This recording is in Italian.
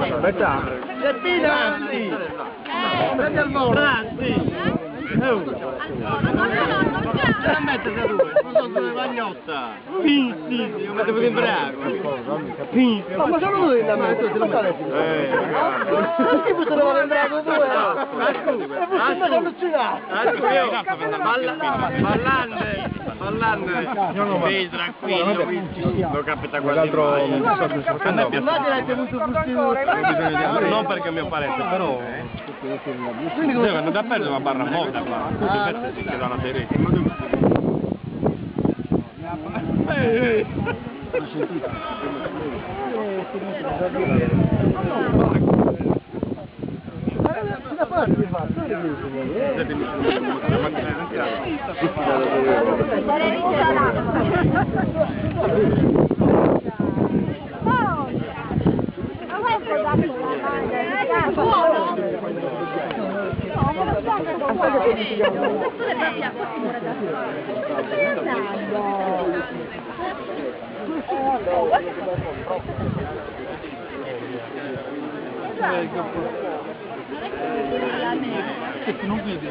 Aspetta. Prendi al volo. La mette da due, non so dove pagnotta. Sì, io mettevo in braco. Ma sono due da me, tu te lo fai? Che tu te lo vai in braco tu? E voi siete allucinati. Ballante, vedi tranquillo, non capita quasi mai. A me piace. Non perché è mio parente, però... Quindi vanno da perdere una barra moda qua. Tutti i pezzi si chiedono a te. Non vedi?